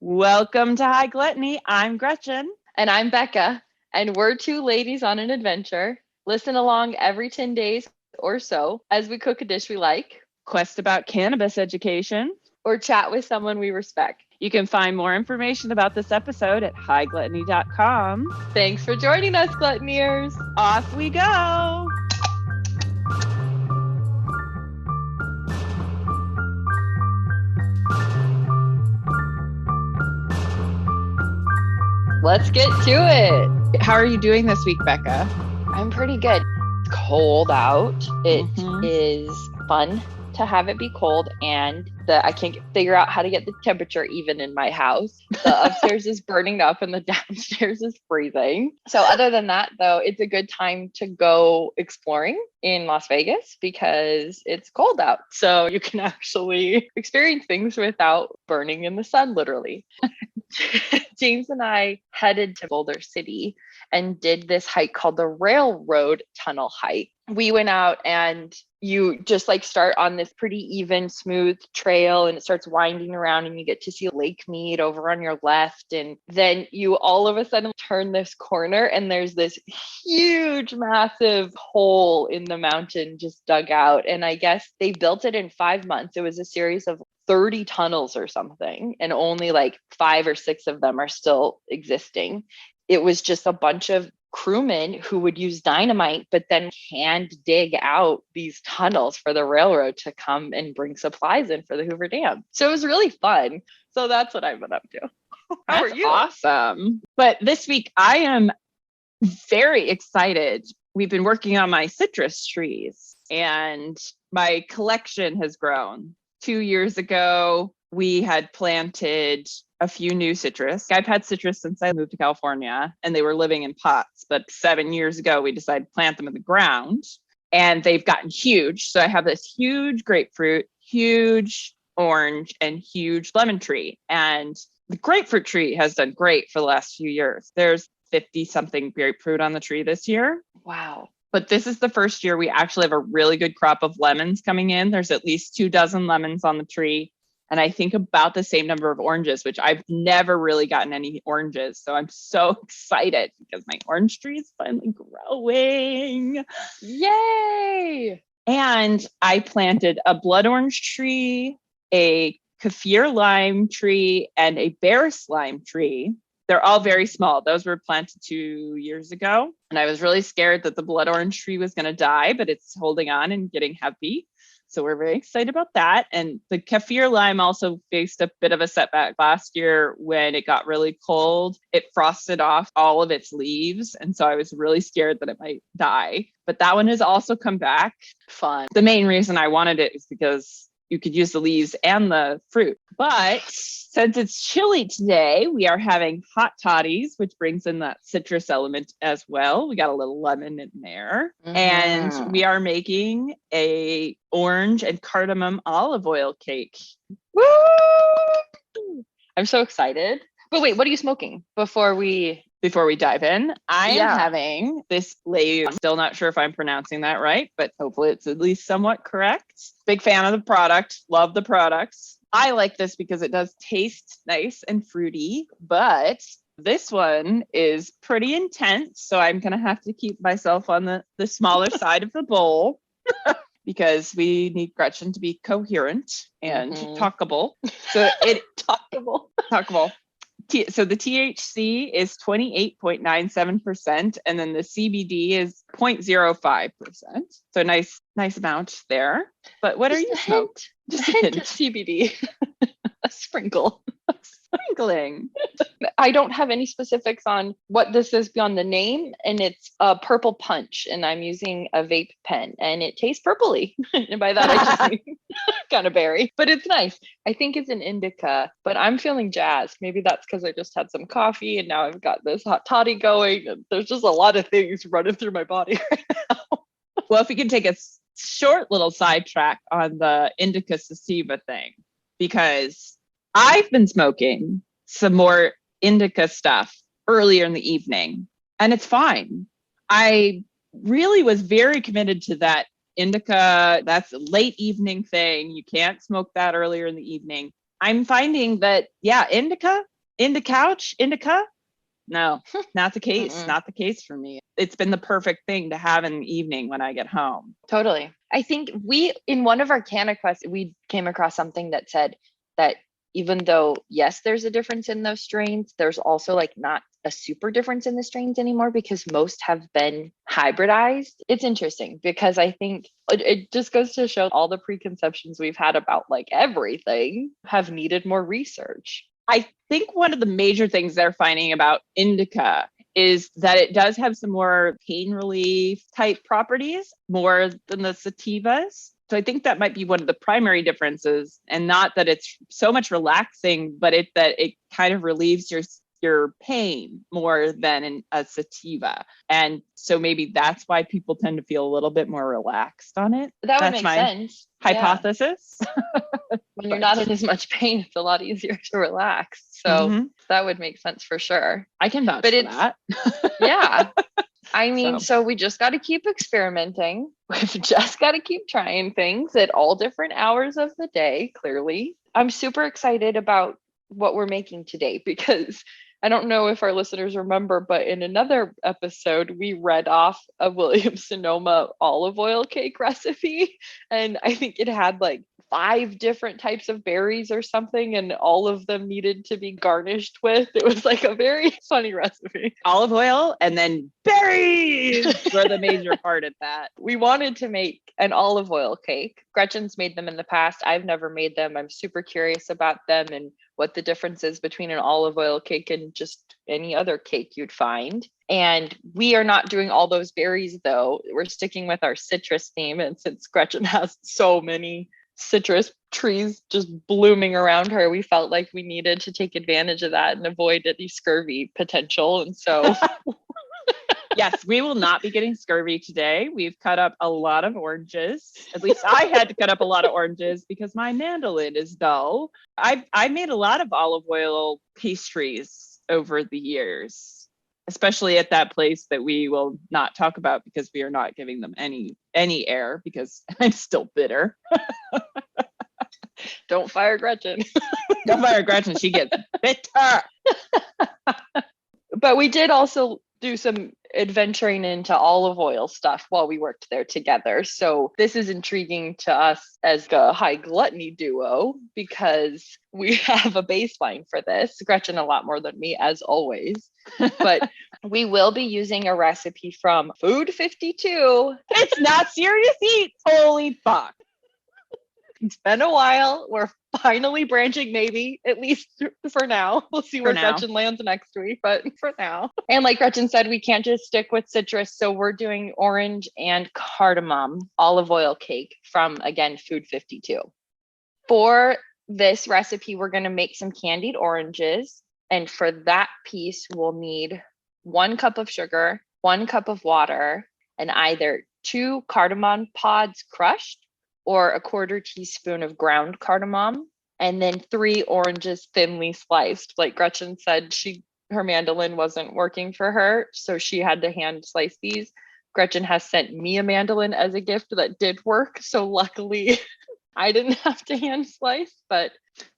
Welcome to High Gluttony. I'm Gretchen. And I'm Becca, and we're two ladies on an adventure. Listen along every 10 days or so as we cook a dish we like, Quest about cannabis education. or chat with someone we respect. You can find more information about this episode at highgluttony.com. Thanks for joining us, Gluttoneers. Off we go. Let's get to it. How are you doing this week, Becca? I'm pretty good. It's cold out. It is fun to have it be cold, and I can't figure out how to get the temperature even in my house. The upstairs is burning up and the downstairs is freezing. So other than that, though, it's a good time to go exploring in Las Vegas because it's cold out. So you can actually experience things without burning in the sun, literally. James and I headed to Boulder City and did this hike called the Railroad Tunnel Hike. We went out and you just start on this pretty even, smooth trail, and it starts winding around and you get to see Lake Mead over on your left. And then you all of a sudden turn this corner and there's this huge, massive hole in the mountain just dug out. And I guess they built it in 5 months. It was a series of 30 tunnels or something, and only 5 or 6 of them are still existing. It was just a bunch of crewmen who would use dynamite, but then hand dig out these tunnels for the railroad to come and bring supplies in for the Hoover Dam. So it was really fun. So that's what I've been up to. How are you? Awesome. But this week I am very excited. We've been working on my citrus trees and my collection has grown. 2 years ago, we had planted a few new citrus. I've had citrus since I moved to California and they were living in pots. But 7 years ago, we decided to plant them in the ground and they've gotten huge. So I have this huge grapefruit, huge orange, and huge lemon tree. And the grapefruit tree has done great for the last few years. There's 50 something grapefruit on the tree this year. Wow. But this is the first year we actually have a really good crop of lemons coming in. There's at least 24 lemons on the tree. And I think about the same number of oranges, which I've never really gotten any oranges. So I'm so excited because my orange tree is finally growing. Yay! And I planted a blood orange tree, a kaffir lime tree, and a bear slime tree. They're all very small. Those were planted 2 years ago. And I was really scared that the blood orange tree was going to die, but it's holding on and getting heavy. So we're very excited about that. And the kaffir lime also faced a bit of a setback last year when it got really cold. It frosted off all of its leaves. And so I was really scared that it might die. But that one has also come back. Fun. The main reason I wanted it is because you could use the leaves and the fruit. But since it's chilly today, we are having hot toddies, which brings in that citrus element as well. We got a little lemon in there. And we are making a orange and cardamom olive oil cake. Woo! I'm so excited. But wait, what are you smoking before we dive in? I am having this layer. I'm still not sure if I'm pronouncing that right, but hopefully it's at least somewhat correct. Big fan of the product. Love the products. I like this because it does taste nice and fruity, but this one is pretty intense. So I'm going to have to keep myself on the smaller side of the bowl because we need Gretchen to be coherent and talkable. So talkable. So the THC is 28.97%, and then the CBD is 0.05%. So nice amount there. But what just are you smoking? Just a hint of CBD. A sprinkle. Sprinkling. I don't have any specifics on what this is beyond the name, and it's a purple punch, and I'm using a vape pen, and it tastes purpley. And by that, I just mean kind of berry, but it's nice. I think it's an indica, but I'm feeling jazzed. Maybe that's because I just had some coffee, and now I've got this hot toddy going, and there's just a lot of things running through my body right now. Well, if we can take a short little sidetrack on the indica sativa thing, because I've been smoking some more indica stuff earlier in the evening, and it's fine. I really was very committed to that indica. That's a late evening thing. You can't smoke that earlier in the evening. I'm finding that, indica, no, not the case. Not the case for me. It's been the perfect thing to have in the evening when I get home. Totally. I think in one of our Canna quests, we came across something that said that even though, yes, there's a difference in those strains, there's also like not a super difference in the strains anymore because most have been hybridized. It's interesting because I think it just goes to show all the preconceptions we've had about like everything have needed more research. I think one of the major things they're finding about indica is that it does have some more pain relief type properties, more than the sativas. So I think that might be one of the primary differences, and not that it's so much relaxing, but that it kind of relieves your pain more than in a sativa. And so maybe that's why people tend to feel a little bit more relaxed on it. That would make sense. Hypothesis. Yeah. When you're not in as much pain, it's a lot easier to relax. So that would make sense for sure. I can vouch for that. Yeah. I mean, so we just got to keep experimenting. We've just got to keep trying things at all different hours of the day, clearly. I'm super excited about what we're making today because I don't know if our listeners remember, but in another episode, we read off a Williams Sonoma olive oil cake recipe. And I think it had like 5 different types of berries or something, and all of them needed to be garnished with. It was like a very funny recipe. Olive oil and then berries were the major part of that. We wanted to make an olive oil cake. Gretchen's made them in the past. I've never made them. I'm super curious about them and what the difference is between an olive oil cake and just any other cake you'd find. And we are not doing all those berries though. We're sticking with our citrus theme. And since Gretchen has so many citrus trees just blooming around her, we felt like we needed to take advantage of that and avoid any scurvy potential. And so yes, we will not be getting scurvy today. We've cut up a lot of oranges. At least I had to cut up a lot of oranges because my mandolin is dull. I made a lot of olive oil pastries over the years, especially at that place that we will not talk about because we are not giving them any air because I'm still bitter. Don't fire Gretchen. Don't fire Gretchen. She gets bitter. But we did also do some adventuring into olive oil stuff while we worked there together. So this is intriguing to us as a high gluttony duo because we have a baseline for this. Gretchen a lot more than me, as always. But we will be using a recipe from Food 52. It's not serious eats. Holy fuck. It's been a while. We're finally branching, maybe, at least for now. We'll see where Gretchen lands next week, but for now. And like Gretchen said, we can't just stick with citrus. So we're doing orange and cardamom olive oil cake from, again, Food 52. For this recipe, we're going to make some candied oranges. And for that piece, we'll need 1 cup of sugar, 1 cup of water, and either 2 cardamom pods crushed, or 1/4 teaspoon of ground cardamom, and then 3 oranges thinly sliced. Like Gretchen said, her mandolin wasn't working for her, so she had to hand slice these. Gretchen has sent me a mandolin as a gift that did work, so luckily I didn't have to hand slice, but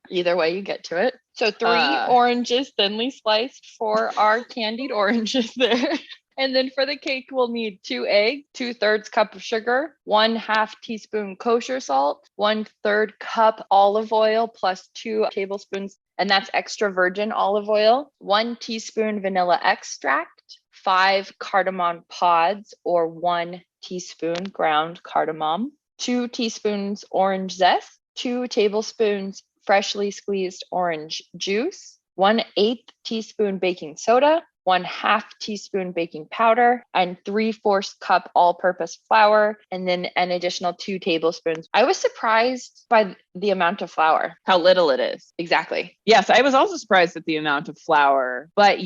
either way you get to it. So 3 oranges thinly sliced for our candied oranges there. And then for the cake, we'll need 2 eggs, 2/3 cup of sugar, 1/2 teaspoon kosher salt, 1/3 cup olive oil plus 2 tablespoons, and that's extra virgin olive oil, 1 teaspoon vanilla extract, 5 cardamom pods or 1 teaspoon ground cardamom, 2 teaspoons orange zest, 2 tablespoons freshly squeezed orange juice, 1/8 teaspoon baking soda, 1/2 teaspoon baking powder, and 3/4 cup all-purpose flour, and then an additional 2 tablespoons. I was surprised by the amount of flour. How little it is. Exactly. Yes, I was also surprised at the amount of flour, but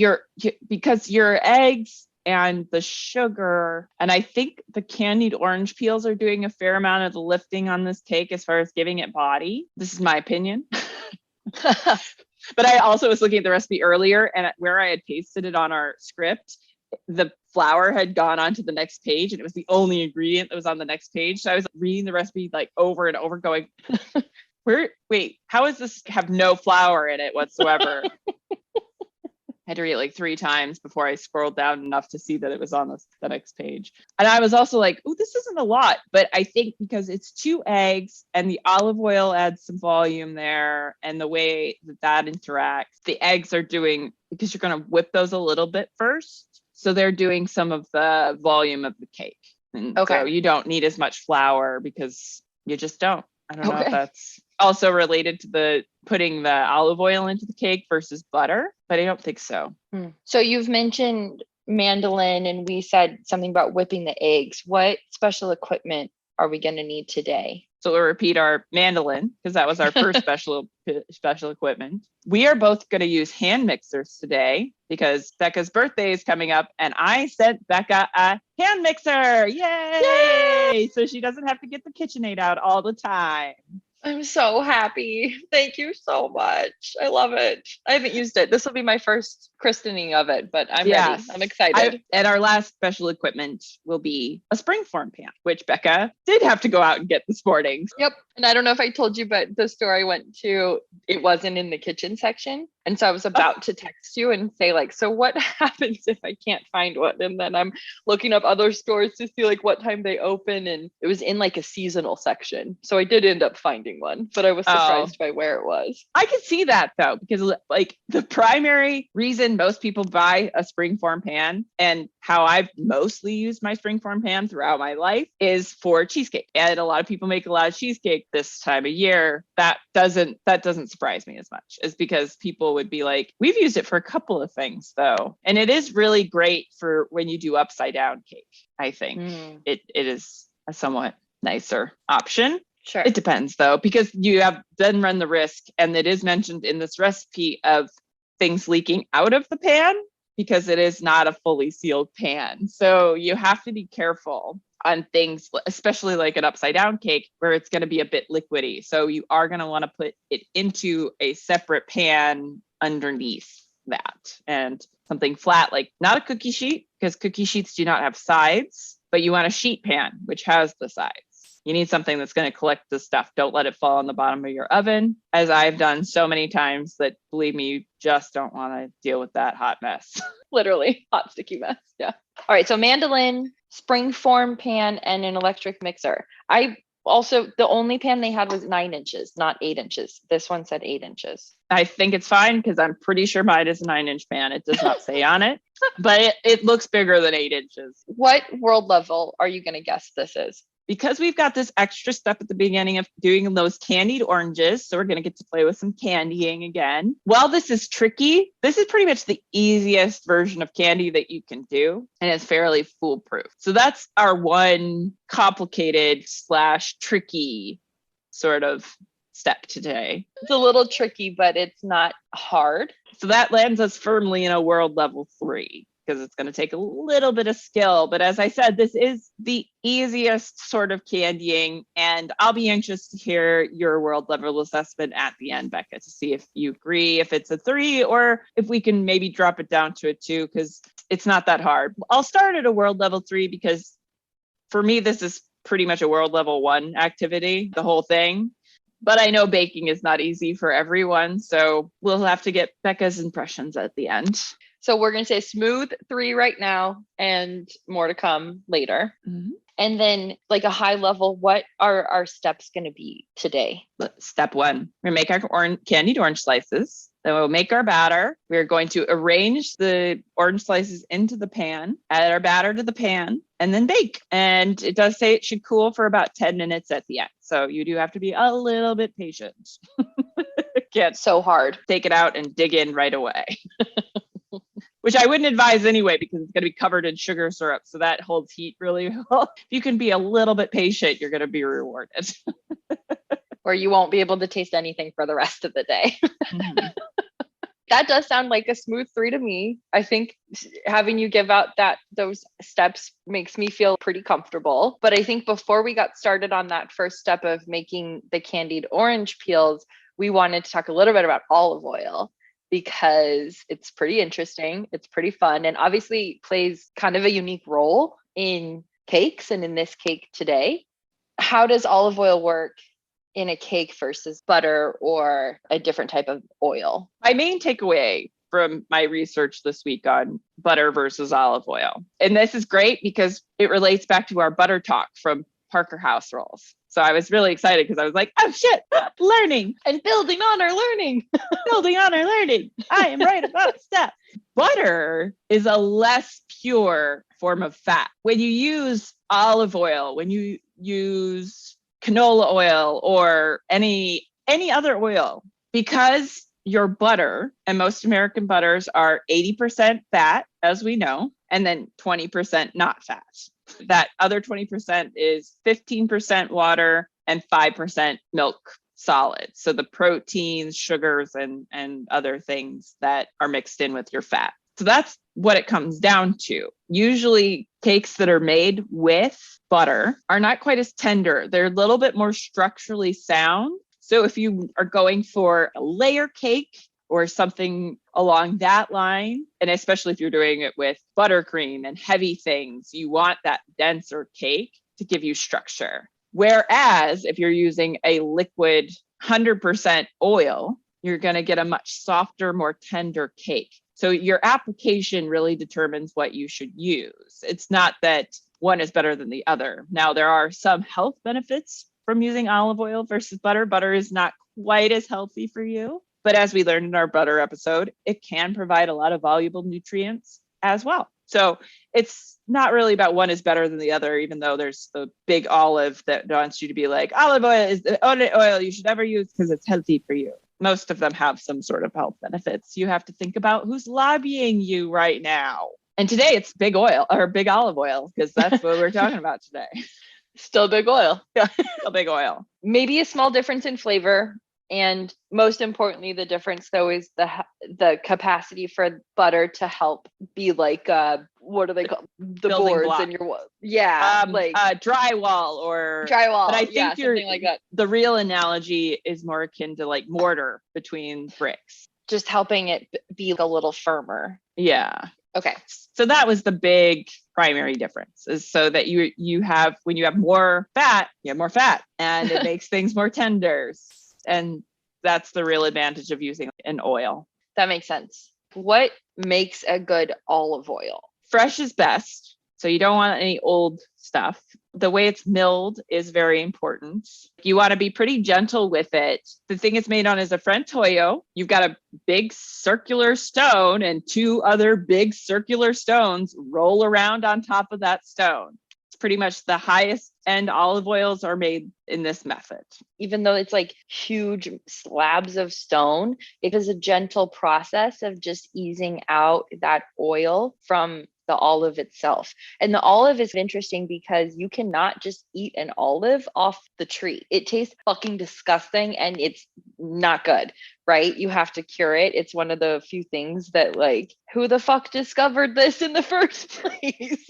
because your eggs and the sugar, and I think the candied orange peels are doing a fair amount of the lifting on this cake as far as giving it body. This is my opinion. But I also was looking at the recipe earlier, and where I had pasted it on our script, the flour had gone on to the next page, and it was the only ingredient that was on the next page. So I was reading the recipe like over and over going, wait, how does this have no flour in it whatsoever? I had to read it like 3 times before I scrolled down enough to see that it was on the next page. And I was also like, oh, this isn't a lot. But I think because it's 2 eggs and the olive oil adds some volume there, and the way that interacts, the eggs are doing, because you're going to whip those a little bit first. So they're doing some of the volume of the cake. And so you don't need as much flour because you just don't. I don't know if that's also related to the putting the olive oil into the cake versus butter, but I don't think so. So you've mentioned mandolin, and we said something about whipping the eggs. What special equipment are we going to need today? So we'll repeat our mandolin, because that was our first special equipment. We are both going to use hand mixers today because Becca's birthday is coming up, and I sent Becca a hand mixer. Yay! So she doesn't have to get the KitchenAid out all the time. I'm so happy. Thank you so much. I love it. I haven't used it. This will be my first christening of it, but I'm ready. I'm excited. And our last special equipment will be a springform pan, which Becca did have to go out and get this morning. Yep. And I don't know if I told you, but the store I went to, it wasn't in the kitchen section. And so I was about to text you and say like, so what happens if I can't find one? And then I'm looking up other stores to see like what time they open. And it was in like a seasonal section. So I did end up finding one, but I was surprised by where it was. I could see that though, because like the primary reason most people buy a springform pan, and how I've mostly used my springform pan throughout my life, is for cheesecake. And a lot of people make a lot of cheesecake this time of year. That doesn't surprise me as much, is because people would be like, we've used it for a couple of things though. And it is really great for when you do upside down cake. I think it is a somewhat nicer option. Sure. It depends though, because you have then run the risk, and it is mentioned in this recipe, of things leaking out of the pan because it is not a fully sealed pan. So you have to be careful on things, especially like an upside down cake where it's going to be a bit liquidy. So you are going to want to put it into a separate pan underneath that, and something flat, like not a cookie sheet, because cookie sheets do not have sides, but you want a sheet pan, which has the sides. You need something that's going to collect the stuff. Don't let it fall on the bottom of your oven, as I've done so many times that, believe me, you just don't want to deal with that hot mess. Literally hot, sticky mess. Yeah. All right. So mandolin, springform pan, and an electric mixer. The only pan they had was 9 inches, not 8 inches. This one said 8 inches. I think it's fine because I'm pretty sure mine is a 9-inch pan. It does not say on it, but it looks bigger than 8 inches. What world level are you going to guess this is? Because we've got this extra step at the beginning of doing those candied oranges, so we're going to get to play with some candying again. While this is tricky, this is pretty much the easiest version of candy that you can do, and it's fairly foolproof. So that's our one complicated / tricky sort of step today. It's a little tricky, but it's not hard. So that lands us firmly in a world level 3. Because it's going to take a little bit of skill. But as I said, this is the easiest sort of candying. And I'll be anxious to hear your world level assessment at the end, Becca, to see if you agree, if it's a 3, or if we can maybe drop it down to a 2, because it's not that hard. I'll start at a world level 3 because for me, this is pretty much a world level 1 activity, the whole thing. But I know baking is not easy for everyone. So we'll have to get Becca's impressions at the end. So we're going to say smooth 3 right now and more to come later. Mm-hmm. And then like a high level, what are our steps going to be today? Step 1, we're going to make our candied orange slices. Then we'll make our batter. We're going to arrange the orange slices into the pan, add our batter to the pan, and then bake. And it does say it should cool for about 10 minutes at the end. So you do have to be a little bit patient. Can't so hard. Take it out and dig in right away. Which I wouldn't advise anyway, because it's going to be covered in sugar syrup. So that holds heat really well. If you can be a little bit patient, you're going to be rewarded. Or you won't be able to taste anything for the rest of the day. Mm-hmm. That does sound like a smooth 3 to me. I think having you give out those steps makes me feel pretty comfortable. But I think before we got started on that first step of making the candied orange peels, we wanted to talk a little bit about olive oil, because it's pretty interesting. It's pretty fun, and obviously plays kind of a unique role in cakes, and in this cake today. How does olive oil work in a cake versus butter or a different type of oil? My main takeaway from my research this week on butter versus olive oil, and this is great because it relates back to our butter talk from Parker House Rolls. So I was really excited because I was like, oh shit, learning and building on our learning. Building on our learning. I am right about stuff. Butter is a less pure form of fat. When you use olive oil, when you use canola oil or any other oil, because your butter, and most American butters are 80% fat, as we know, and then 20% not fat. That other 20% is 15% water and 5% milk solid. So the proteins, sugars, and other things that are mixed in with your fat. So that's what it comes down to. Usually cakes that are made with butter are not quite as tender. They're a little bit more structurally sound. So if you are going for a layer cake or something along that line, and especially if you're doing it with buttercream and heavy things, you want that denser cake to give you structure. Whereas if you're using a liquid 100% oil, you're going to get a much softer, more tender cake. So your application really determines what you should use. It's not that one is better than the other. Now, there are some health benefits from using olive oil versus butter. Butter is not quite as healthy for you. But as we learned in our butter episode, it can provide a lot of valuable nutrients as well. So it's not really about one is better than the other, even though there's the big olive that wants you to be like, olive oil is the only oil you should ever use because it's healthy for you. Most of them have some sort of health benefits. You have to think about who's lobbying you right now. And today it's big oil or big olive oil, because that's what we're talking about today. Still big oil. Yeah, still big oil. Maybe a small difference in flavor. And most importantly, the difference though is the capacity for butter to help be like what are they called? The building boards block. in your wall. Yeah, like drywall or drywall. But I think something like that. The real analogy is more akin to like mortar between bricks. Just helping it be a little firmer. Yeah. Okay. So that was the big primary difference, is so that you have, when you have more fat, you have more fat, and it makes things more tender. And that's the real advantage of using an oil. That makes sense. What makes a good olive oil? Fresh is best. So you don't want any old stuff. The way it's milled is very important. You want to be pretty gentle with it. The thing it's made on is a frantoio. You've got a big circular stone and two other big circular stones roll around on top of that stone. It's pretty much the highest end olive oils are made in this method. Even though it's like huge slabs of stone, it is a gentle process of just easing out that oil from the olive itself. And the olive is interesting because you cannot just eat an olive off the tree. It tastes fucking disgusting and it's not good, right? You have to cure it. It's one of the few things that, like, who the fuck discovered this in the first place?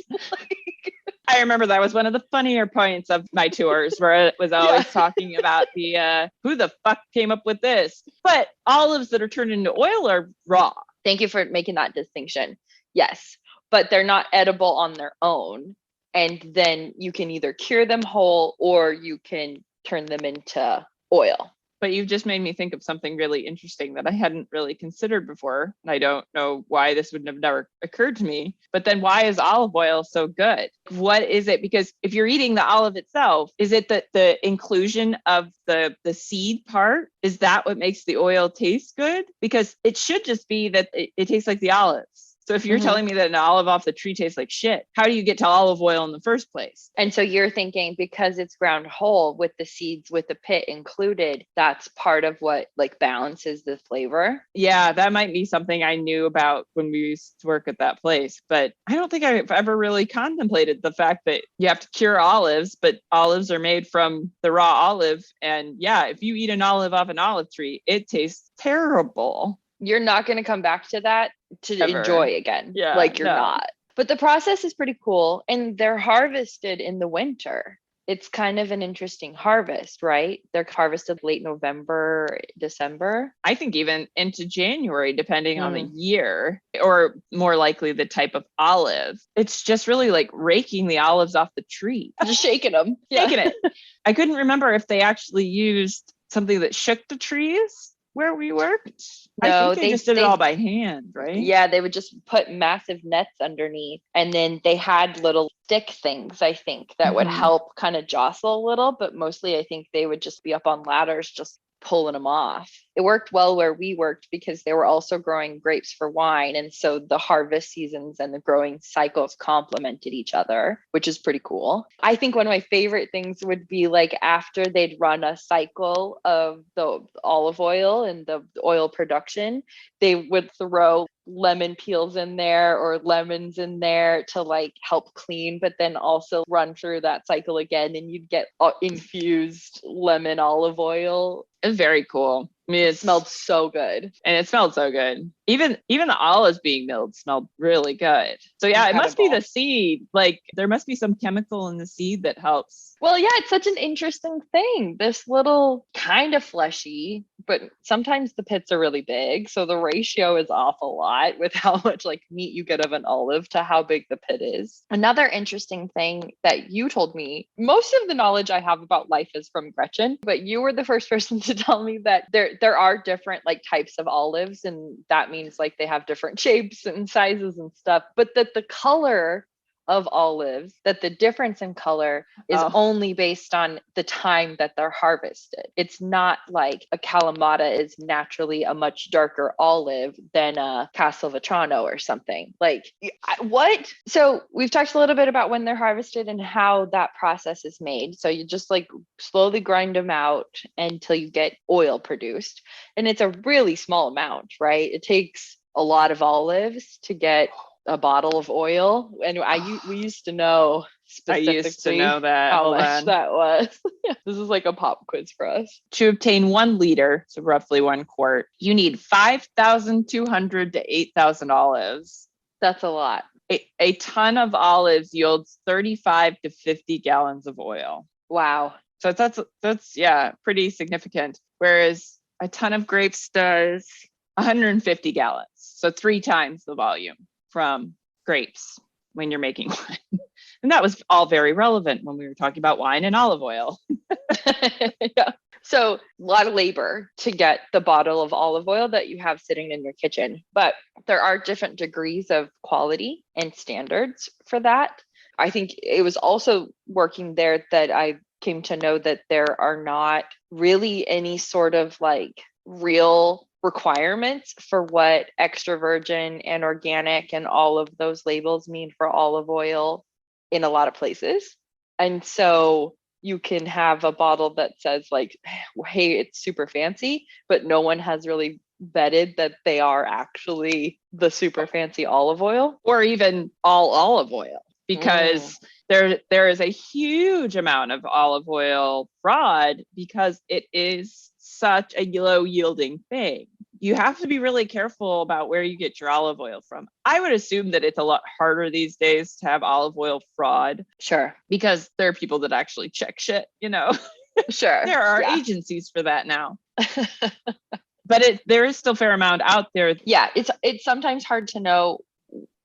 I remember that was one of the funnier points of my tours, where it was always talking about the who the fuck came up with this. But olives that are turned into oil are raw. Thank you for making that distinction. Yes, but they're not edible on their own. And then you can either cure them whole or you can turn them into oil. But you've just made me think of something really interesting that I hadn't really considered before. And I don't know why this would have never occurred to me. But then why is olive oil so good? What is it? Because if you're eating the olive itself, is it that the inclusion of the seed part, is that what makes the oil taste good? Because it should just be that it tastes like the olives. So if you're telling me that an olive off the tree tastes like shit, how do you get to olive oil in the first place? And so you're thinking because it's ground whole with the seeds, with the pit included, that's part of what like balances the flavor. Yeah, that might be something I knew about when we used to work at that place. But I don't think I've ever really contemplated the fact that you have to cure olives, but olives are made from the raw olive. And yeah, if you eat an olive off an olive tree, it tastes terrible. You're not going to come back to that to Ever. enjoy again. Yeah, like you're not. But the process is pretty cool. And they're harvested in the winter. it's kind of an interesting harvest, right? They're harvested late November, December. I think even into January, depending on the year, or more likely the type of olive. It's just really like raking the olives off the tree. Just shaking them. Shaking it. I couldn't remember if they actually used something that shook the trees where we worked. No, I think they just did it all by hand, right? Yeah, they would just put massive nets underneath, and then they had little stick things, I think, that would help kind of jostle a little, but mostly I think they would just be up on ladders just pulling them off. It worked well where we worked because they were also growing grapes for wine, and so the harvest seasons and the growing cycles complemented each other, which is pretty cool. I think one of my favorite things would be like after they'd run a cycle of the olive oil and the oil production, they would throw lemon peels in there or lemons in there to like help clean, but then also run through that cycle again, and you'd get infused lemon olive oil. It's very cool. I mean, it smelled so good. And it smelled so good. Even the olives being milled smelled really good. So yeah, Incredible. It must be the seed. Like there must be some chemical in the seed that helps. Well, yeah, it's such an interesting thing. This little kind of fleshy, but sometimes the pits are really big. So the ratio is off a lot with how much like meat you get of an olive to how big the pit is. Another interesting thing that you told me, most of the knowledge I have about life is from Gretchen, but you were the first person to tell me that there are different like types of olives, and that means like they have different shapes and sizes and stuff, but that the color of olives, that the difference in color is only based on the time that they're harvested. It's not like a Kalamata is naturally a much darker olive than a Castelvetrano or something. Like what? So we've talked a little bit about when they're harvested and how that process is made. So you just like slowly grind them out until you get oil produced. And it's a really small amount, right? It takes a lot of olives to get a bottle of oil, and we used to know specifically I used to know that. how much that was. This is like a pop quiz for us. To obtain 1 liter, so roughly 1 quart, you need 5,200 to 8,000 olives. That's a lot. A ton of olives yields 35 to 50 gallons of oil. Wow. So that's pretty significant. Whereas a ton of grapes does 150 gallons, so 3 times the volume from grapes when you're making wine. And that was all very relevant when we were talking about wine and olive oil. Yeah. So a lot of labor to get the bottle of olive oil that you have sitting in your kitchen, but there are different degrees of quality and standards for that. I think it was also working there that I came to know that there are not really any sort of like real requirements for what extra virgin and organic and all of those labels mean for olive oil in a lot of places. And so you can have a bottle that says like, hey, it's super fancy, but no one has really vetted that they are actually the super fancy olive oil, or even all olive oil, because there is a huge amount of olive oil fraud because it is such a low yielding thing. You have to be really careful about where you get your olive oil from. I would assume that it's a lot harder these days to have olive oil fraud. Sure. Because there are people that actually check shit, you know. Sure. There are agencies for that now. But there is still a fair amount out there. Yeah, it's sometimes hard to know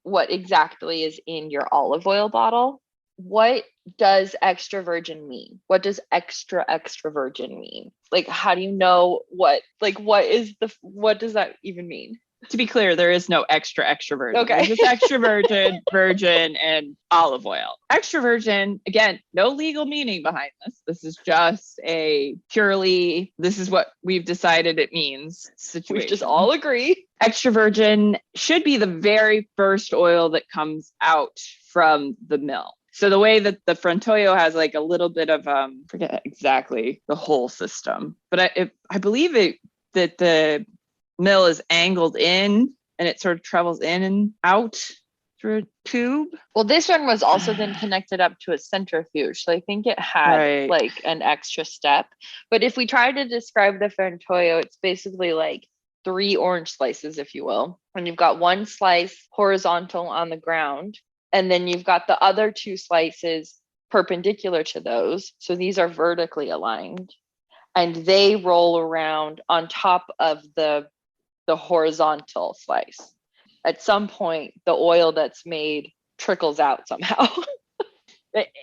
what exactly is in your olive oil bottle. What does extra virgin mean? What does extra virgin mean? Like, how do you know what does that even mean? To be clear, there is no extra virgin. Okay. There's just extra virgin, and olive oil. Extra virgin, again, no legal meaning behind this. This is just this is what we've decided it means situation. We just all agree. Extra virgin should be the very first oil that comes out from the mill. So the way that the Frontoio has like a little bit of, forget exactly the whole system, but I believe that the mill is angled in and it sort of travels in and out through a tube. Well, this one was also then connected up to a centrifuge. So I think it had like an extra step. But if we try to describe the Frontoio, it's basically like 3 orange slices, if you will. And you've got 1 slice horizontal on the ground. And then you've got the other 2 slices perpendicular to those. So these are vertically aligned, and they roll around on top of the horizontal slice. At some point, the oil that's made trickles out somehow.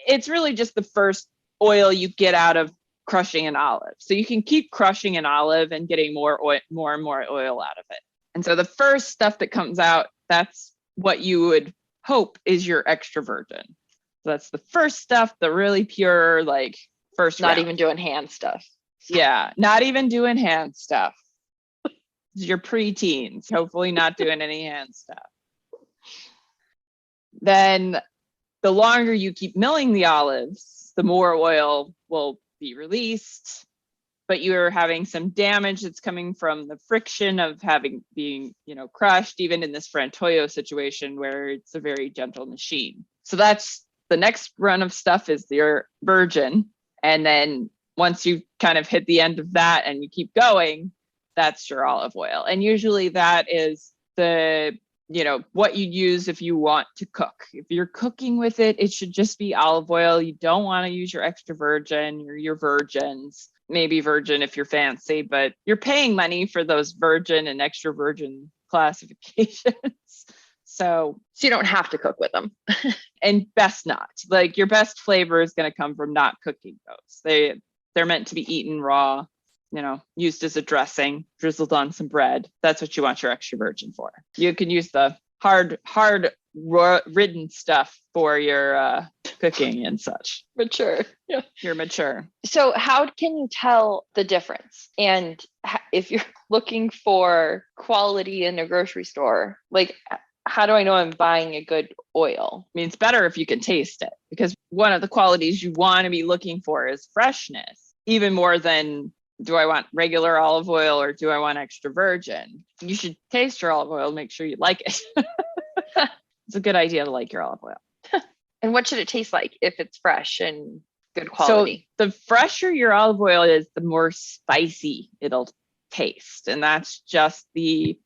It's really just the first oil you get out of crushing an olive. So you can keep crushing an olive and getting more and more oil out of it. And so the first stuff that comes out, that's what you would hope is your extra virgin. So that's the first stuff, the really pure, like first Not round. even doing hand stuff. Yeah, not even doing hand stuff. Your preteens, hopefully not doing any hand stuff. Then the longer you keep milling the olives, the more oil will be released, but you're having some damage that's coming from the friction of being crushed, even in this frantoio situation where it's a very gentle machine. So that's the next run of stuff is your virgin. And then once you kind of hit the end of that and you keep going, that's your olive oil. And usually that is what you use if you want to cook. If you're cooking with it, it should just be olive oil. You don't want to use your extra virgin or your virgins, maybe virgin if you're fancy, but you're paying money for those virgin and extra virgin classifications. So you don't have to cook with them. And best not. Like your best flavor is going to come from not cooking those. They're meant to be eaten raw, used as a dressing, drizzled on some bread. That's what you want your extra virgin for. You can use the hard ridden stuff for your cooking and such. Mature. Yeah. You're mature. So how can you tell the difference? And if you're looking for quality in a grocery store, like how do I know I'm buying a good oil? I mean, it's better if you can taste it, because one of the qualities you want to be looking for is freshness, even more than do I want regular olive oil or do I want extra virgin? You should taste your olive oil, make sure you like it. It's a good idea to like your olive oil. And what should it taste like if it's fresh and good quality? So the fresher your olive oil is, the more spicy it'll taste. And that's just the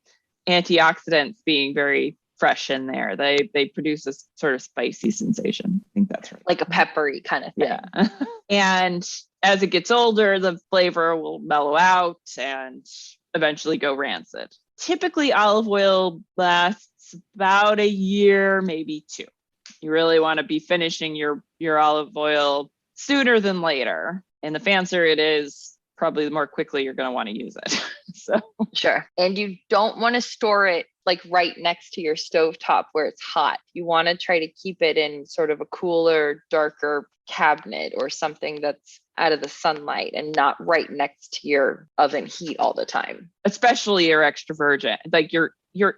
antioxidants being very fresh in there. They produce a sort of spicy sensation. I think that's right. Like a peppery kind of thing. Yeah. And as it gets older, the flavor will mellow out and eventually go rancid. Typically, olive oil lasts about a year, maybe 2. You really want to be finishing your olive oil sooner than later. And the fancier it is, probably the more quickly you're going to want to use it. So sure. And you don't want to store it like right next to your stovetop where it's hot. You want to try to keep it in sort of a cooler, darker cabinet or something that's out of the sunlight and not right next to your oven heat all the time. Especially your extra virgin. Like your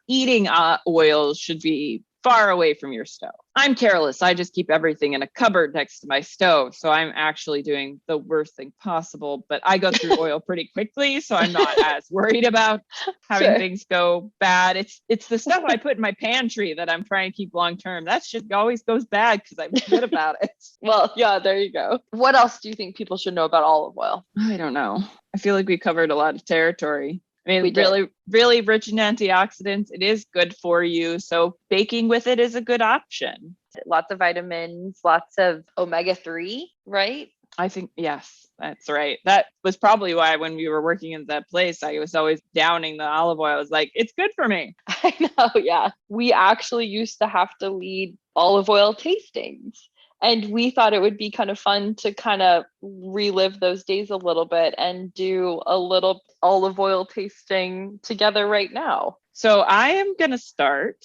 eating oils should be far away from your stove. I'm careless. I just keep everything in a cupboard next to my stove. So I'm actually doing the worst thing possible, but I go through oil pretty quickly. So I'm not as worried about having things go bad. It's the stuff I put in my pantry that I'm trying to keep long-term. That shit always goes bad because I forget about it. Well, yeah, there you go. What else do you think people should know about olive oil? I don't know. I feel like we covered a lot of territory. I mean, really, really rich in antioxidants. It is good for you. So baking with it is a good option. Lots of vitamins, lots of omega-3, right? I think, yes, that's right. That was probably why when we were working in that place, I was always downing the olive oil. I was like, it's good for me. I know, yeah. We actually used to have to lead olive oil tastings. And we thought it would be kind of fun to kind of relive those days a little bit and do a little olive oil tasting together right now. So I am going to start.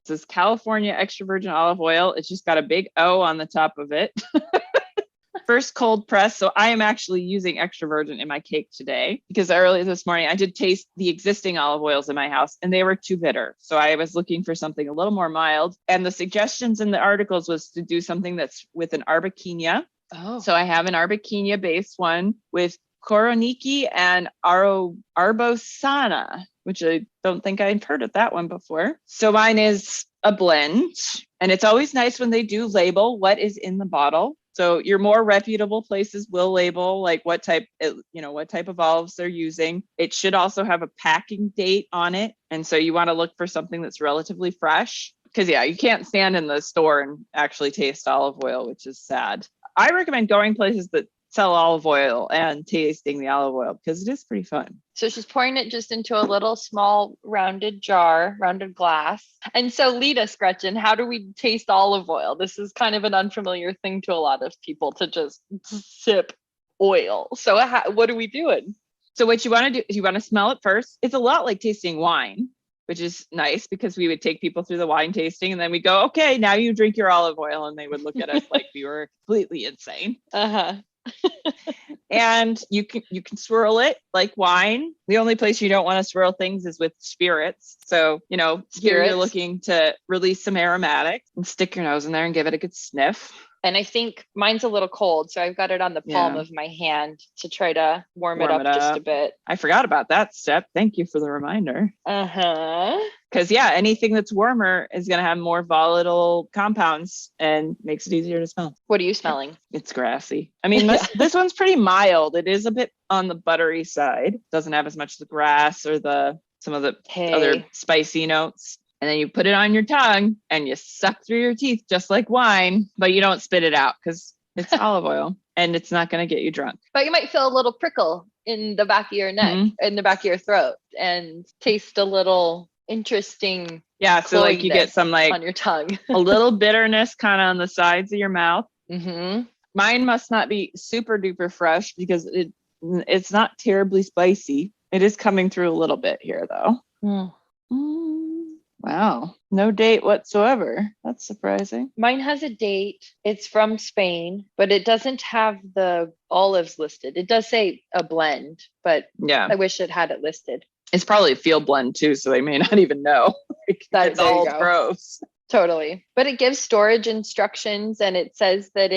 This is California extra virgin olive oil. It's just got a big O on the top of it. First cold press. So I am actually using extra virgin in my cake today because early this morning I did taste the existing olive oils in my house and they were too bitter. So I was looking for something a little more mild. And the suggestions in the articles was to do something that's with an arbequina. Oh. So I have an arbequina based one with Koroniki and Arbosana, which I don't think I've heard of that one before. So mine is a blend, and it's always nice when they do label what is in the bottle. So your more reputable places will label like what type of olives they're using. It should also have a packing date on it. And so you want to look for something that's relatively fresh because you can't stand in the store and actually taste olive oil, which is sad. I recommend going places that sell olive oil and tasting the olive oil because it is pretty fun. So she's pouring it just into a little small rounded glass. And so lead us, Gretchen, how do we taste olive oil? This is kind of an unfamiliar thing to a lot of people to just sip oil. So what are we doing? So what you want to do is you want to smell it first. It's a lot like tasting wine, which is nice because we would take people through the wine tasting and then we go, okay, now you drink your olive oil. And they would look at us like we were completely insane. And you can swirl it like wine. The only place you don't want to swirl things is with spirits. So, here you're looking to release some aromatics and stick your nose in there and give it a good sniff. And I think mine's a little cold, so I've got it on the palm of my hand to try to warm it up just a bit. I forgot about that step. Thank you for the reminder. Because anything that's warmer is going to have more volatile compounds and makes it easier to smell. What are you smelling? It's grassy. I mean, this one's pretty mild. It is a bit on the buttery side. Doesn't have as much of the grass or some of the other spicy notes. And then you put it on your tongue and you suck through your teeth just like wine, but you don't spit it out because it's olive oil and it's not going to get you drunk. But you might feel a little prickle in the back of your neck, in the back of your throat, and taste a little interesting. Yeah, so like you get some like on your tongue, a little bitterness kind of on the sides of your mouth. Mine must not be super duper fresh because it's not terribly spicy. It is coming through a little bit here though. Wow. No date whatsoever. That's surprising. Mine has a date. It's from Spain, but it doesn't have the olives listed. It does say a blend, but I wish it had it listed. It's probably a field blend too, so they may not even know. It's all gross. Totally. But it gives storage instructions and it says that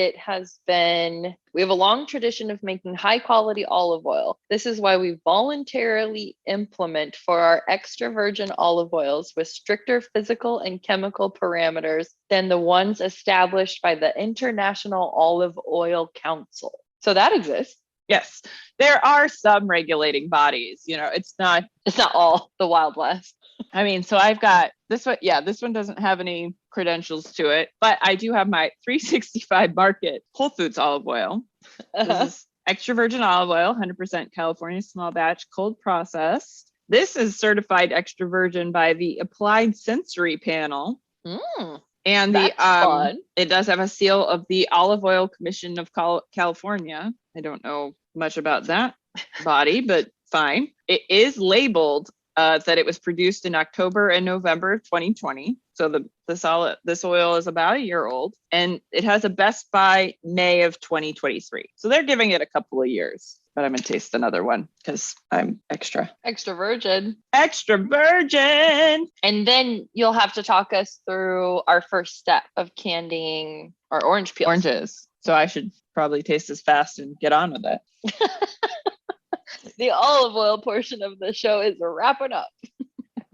we have a long tradition of making high quality olive oil. This is why we voluntarily implement for our extra virgin olive oils with stricter physical and chemical parameters than the ones established by the International Olive Oil Council. So that exists. Yes, there are some regulating bodies. It's not all the Wild West. I mean, so I've got this one. Yeah, this one doesn't have any credentials to it, but I do have my 365 Market Whole Foods olive oil. This is extra virgin olive oil, 100% California small batch, cold processed. This is certified extra virgin by the Applied Sensory Panel. And it does have a seal of the Olive Oil Commission of California. I don't know much about that body, but fine. It is labeled that it was produced in October and November of 2020. So this oil is about a year old, and it has a best by May of 2023. So they're giving it a couple of years. But I'm going to taste another one because I'm extra virgin. Extra virgin. And then you'll have to talk us through our first step of candying our orange peels. Oranges. So I should probably taste this fast and get on with it. The olive oil portion of the show is wrapping up.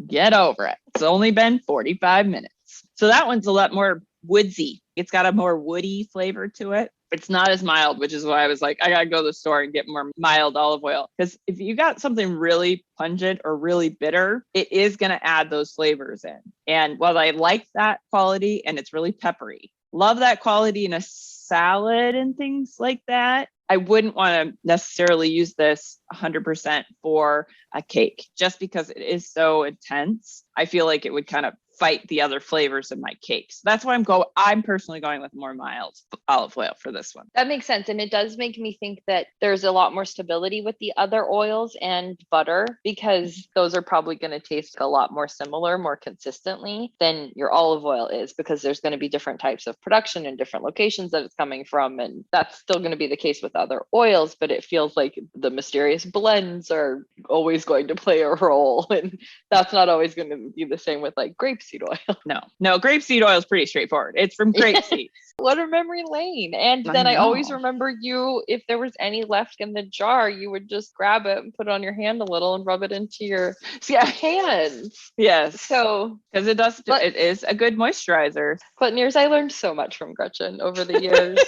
Get over it. It's only been 45 minutes. So that one's a lot more woodsy. It's got a more woody flavor to it. It's not as mild, which is why I was like, I gotta go to the store and get more mild olive oil. Because if you got something really pungent or really bitter, it is gonna add those flavors in. And while I like that quality and it's really peppery, love that quality in a salad and things like that, I wouldn't want to necessarily use this 100% for a cake just because it is so intense. I feel like it would kind of fight the other flavors in my cakes. That's why I'm personally going with more mild olive oil for this one. That makes sense. And it does make me think that there's a lot more stability with the other oils and butter, because those are probably going to taste a lot more similar, more consistently than your olive oil is, because there's going to be different types of production and different locations that it's coming from. And that's still going to be the case with other oils, but it feels like the mysterious blends are always going to play a role. And that's not always going to be the same with like grapeseed oil. No, grapeseed oil is pretty straightforward. It's from grapeseed. What a memory lane. And then I always remember you, if there was any left in the jar, you would just grab it and put it on your hand a little and rub it into your hands. Yes. So, because it is a good moisturizer. Buttoners, I learned so much from Gretchen over the years.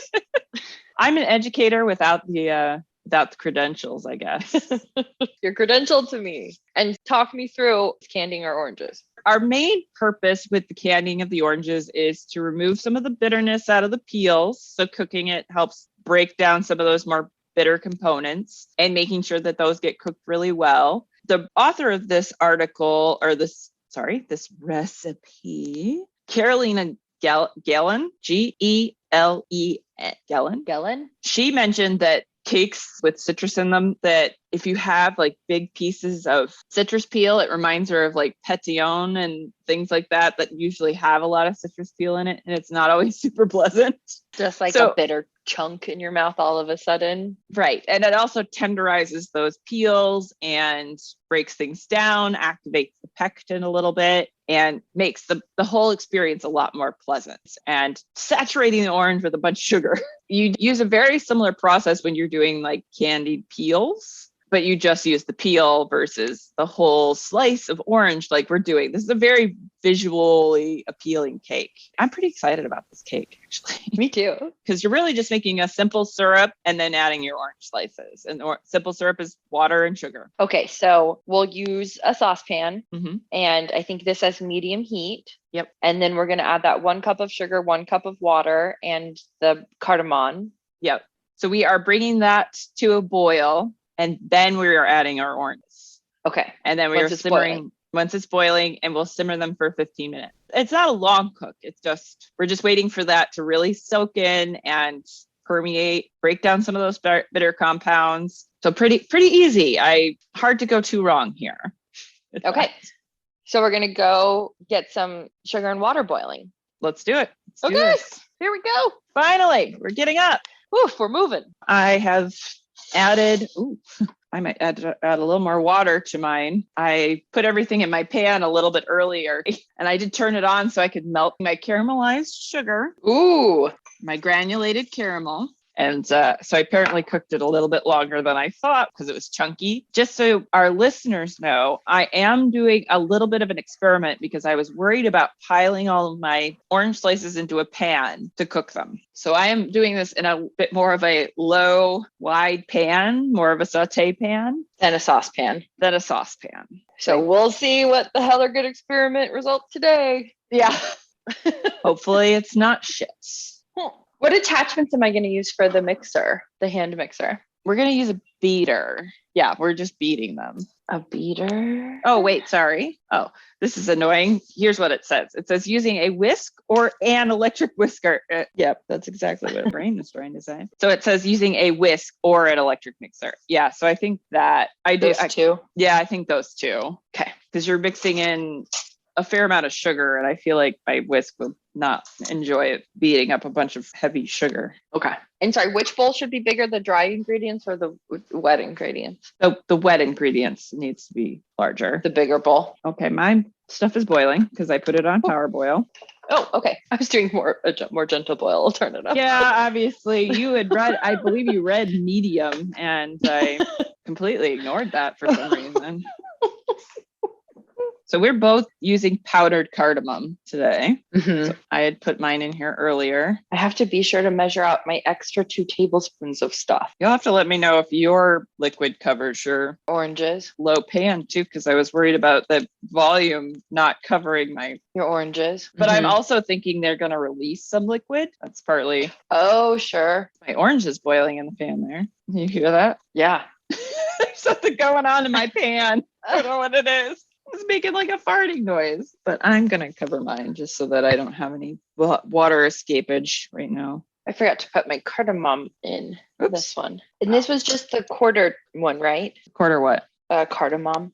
I'm an educator without the without the credentials, I guess. Your credential to me. And talk me through candying our oranges. Our main purpose with the candying of the oranges is to remove some of the bitterness out of the peels. So cooking it helps break down some of those more bitter components and making sure that those get cooked really well. The author of this article, or this recipe, Carolina Gellin, Gellin. Gellin? She mentioned that cakes with citrus in them, that if you have like big pieces of citrus peel, it reminds her of like pétillon and things like that usually have a lot of citrus peel in it, and it's not always super pleasant. Just like a bitter chunk in your mouth all of a sudden. Right. And it also tenderizes those peels and breaks things down, activates the pectin a little bit, and makes the whole experience a lot more pleasant. And saturating the orange with a bunch of sugar. You use a very similar process when you're doing like candied peels, but you just use the peel versus the whole slice of orange like we're doing. This is a very visually appealing cake. I'm pretty excited about this cake, actually. Me too. Because you're really just making a simple syrup and then adding your orange slices. And simple syrup is water and sugar. Okay, so we'll use a saucepan. Mm-hmm. And I think this has medium heat. Yep. And then we're going to add that 1 cup of sugar, 1 cup of water, and the cardamom. Yep. So we are bringing that to a boil. And then we are adding our oranges. Okay. And then we are simmering once it's boiling, and we'll simmer them for 15 minutes. It's not a long cook. It's just, we're just waiting for that to really soak in and permeate, break down some of those bitter compounds. So pretty easy. Hard to go too wrong here. Okay. So we're going to go get some sugar and water boiling. Let's do it. Okay. Here we go. Finally, we're getting up. Oof, we're moving. I have added, I might add a little more water to mine. I put everything in my pan a little bit earlier, and I did turn it on so I could melt my caramelized sugar. Ooh, my granulated caramel. And so I apparently cooked it a little bit longer than I thought because it was chunky. Just so our listeners know, I am doing a little bit of an experiment because I was worried about piling all of my orange slices into a pan to cook them. So I am doing this in a bit more of a low, wide pan, more of a saute pan. Than a saucepan. So we'll see what the hell are good experiment results today. Yeah. Hopefully it's not shit. What attachments am I going to use for the mixer, the hand mixer? We're going to use a beater. Yeah, we're just beating them. A beater? Oh, wait, sorry. Oh, this is annoying. Here's what it says. It says using a whisk or an electric whisker. Yep, that's exactly what a brain is trying to say. So it says using a whisk or an electric mixer. Yeah, so I think that I do. Those two? Yeah, I think those two. Okay. Because you're mixing in a fair amount of sugar, and I feel like my whisk will not enjoy it beating up a bunch of heavy sugar. Okay. And sorry, which bowl should be bigger, the dry ingredients or the wet ingredients? The wet ingredients needs to be larger. The bigger bowl. Okay, my stuff is boiling because I put it on power boil. Oh, okay. I was doing a more gentle boil. I'll turn it up. Yeah, obviously you had read, I believe you read medium, and I completely ignored that for some reason. So we're both using powdered cardamom today. Mm-hmm. So I had put mine in here earlier. I have to be sure to measure out my extra 2 tablespoons of stuff. You'll have to let me know if your liquid covers your oranges. Low pan too, because I was worried about the volume not covering your oranges. But I'm also thinking they're going to release some liquid. That's partly. Oh, sure. My orange is boiling in the pan there. You hear that? Yeah. There's something going on in my pan. I don't know what it is. It's making like a farting noise, but I'm going to cover mine just so that I don't have any water escapage right now. I forgot to put my cardamom in this one. And Wow. This was just the quarter one, right? Quarter what? Cardamom.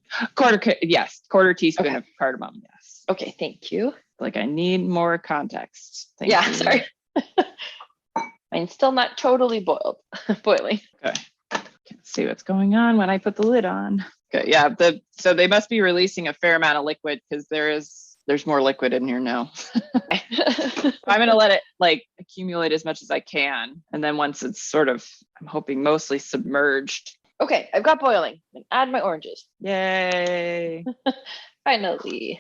Yes. Quarter teaspoon of cardamom. Yes. Okay. Thank you. Like I need more context. Thank you. Sorry. Mine's still not totally boiling. Okay. Can't see what's going on when I put the lid on. Okay, yeah. So they must be releasing a fair amount of liquid because there's more liquid in here now. I'm gonna let it like accumulate as much as I can, and then once it's sort of, I'm hoping mostly submerged. Okay, I've got boiling. And add my oranges. Yay! Finally,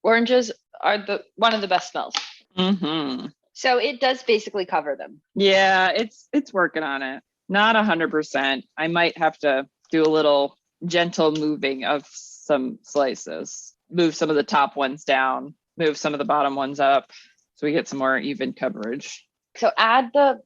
oranges are one of the best smells. Mm-hmm. So it does basically cover them. Yeah, it's working on it. Not 100%. I might have to do a little gentle moving of some slices. Move some of the top ones down, move some of the bottom ones up so we get some more even coverage. So add the